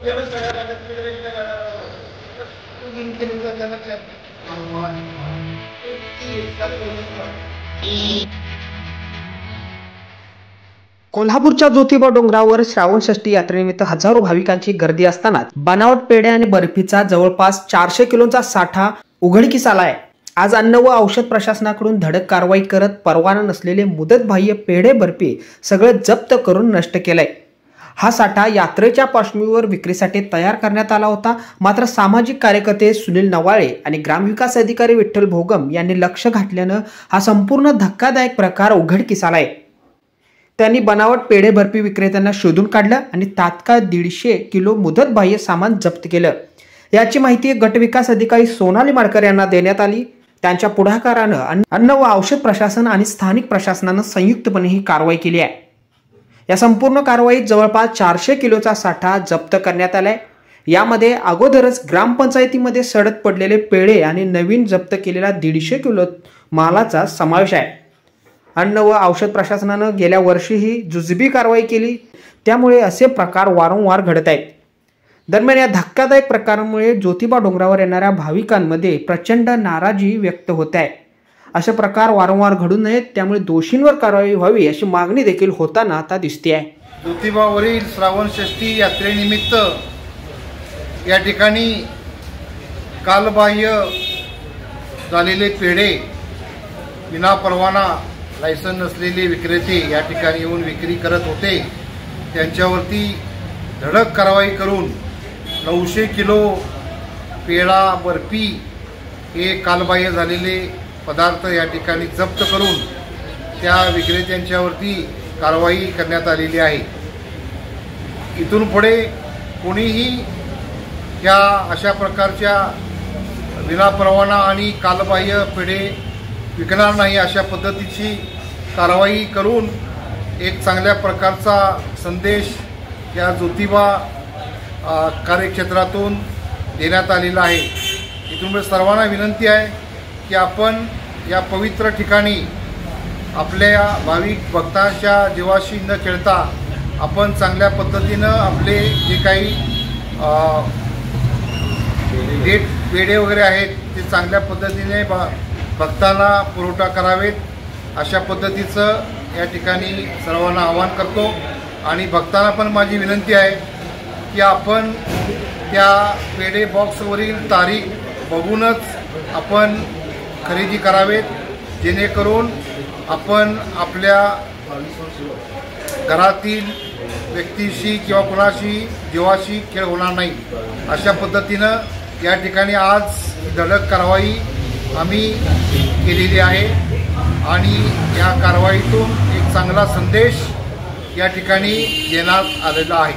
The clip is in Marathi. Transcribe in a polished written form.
कोल्हापूरच्या ज्योतिबा डोंगरावर श्रावण षष्ठी यात्रेनिमित्त हजारो भाविकांची गर्दी असताना बनावट पेढे आणि बर्फीचा जवळपास 400 किलोचा साठा उघडकीस आलाय। आज अन्न व औषध प्रशासनाकडून धडक कारवाई करत परवाना नसलेले मुदतबाह्य पेढे बर्फी सगळे जप्त करून नष्ट केलंय। हा साठा यात्रेच्या पार्श्वभूमीवर विक्रीसाठी तयार करण्यात आला होता। मात्र सामाजिक कार्यकर्ते सुनील नवाळे आणि ग्रामविकास अधिकारी विठ्ठल भोगम यांनी लक्ष घातल्यानं हा संपूर्ण धक्कादायक प्रकार उघडकीस आलाय। त्यांनी बनावट पेढे बर्फी विक्रेत्यांना शोधून काढलं आणि तात्काळ 150 किलो मुदतबाह्य सामान जप्त केलं। याची माहिती गटविकास अधिकारी सोनाली माडकर यांना देण्यात आली। त्यांच्या पुढाकारानं अन्न व औषध प्रशासन आणि स्थानिक प्रशासनानं संयुक्तपणे ही कारवाई केली आहे। या संपूर्ण कारवाईत जवळपास 400 किलोचा साठा जप्त करण्यात आलाय। यामध्ये अगोदरच ग्रामपंचायतीमध्ये सडत पडलेले पेढे आणि नवीन जप्त केलेला 150 किलो मालाचा समावेश आहे। अन्न व औषध प्रशासनानं गेल्या वर्षीही जुजबी कारवाई केली, त्यामुळे असे प्रकार वारंवार घडत आहेत। दरम्यान या धक्कादायक प्रकारामुळे ज्योतिबा डोंगरावर येणाऱ्या भाविकांमध्ये प्रचंड नाराजी व्यक्त होत आहे। असे प्रकार वारंवार घडू नयेत, त्यामुळे दोषींवर कारवाई व्हावी अशी मागणी देखील होताना आता दिसते आहे। ज्योतिबावरील श्रावण षष्ठी यात्रेनिमित्त या ठिकाणी कालबाह्य झालेले पेढे विना परवाना लायसन नसलेले विक्रेते या ठिकाणी येऊन विक्री करत होते। त्यांच्यावरती धडक कारवाई करून 900 किलो पेढा बर्फी हे कालबाह्य झालेले पदार्थ या ठिकाणी जप्त करून त्या विक्रेत्यांच्यावरती कारवाई करण्यात आलेली आहे। इथून पुढे कोणीही या अशा प्रकारच्या विनापरवाना आणि कालबाह्य पेढे विकणार नाही अशा पद्धतीची कारवाई करून एक चांगल्या प्रकारचा संदेश या ज्योतिबा कार्यक्षेत्रातून देण्यात आलेला आहे। इथून सर्वांना विनंती आहे की आपण या पवित्र ठिकाणी आपल्या भाविक भक्तांच्या जीवाशी न खेळता आपण चांगल्या पद्धतीनं आपले जे काही डेट पेढे वगैरे आहेत ते चांगल्या पद्धतीने भक्तांना पुरवठा करावेत अशा पद्धतीचं या ठिकाणी सर्वांना आवाहन करतो। आणि भक्तांना पण माझी विनंती आहे की आपण त्या पेढे बॉक्सवरील तारीख बघूनच आपण खरेदी करावेत, जेणेकरून आपण आपल्या घरातील व्यक्तीशी किंवा कुणाशी जीवाशी खेळ होणार नाही अशा पद्धतीनं या ठिकाणी आज धडक कारवाई आम्ही केलेली आहे। आणि या कारवाईतून एक चांगला संदेश या ठिकाणी देण्यात आलेला आहे।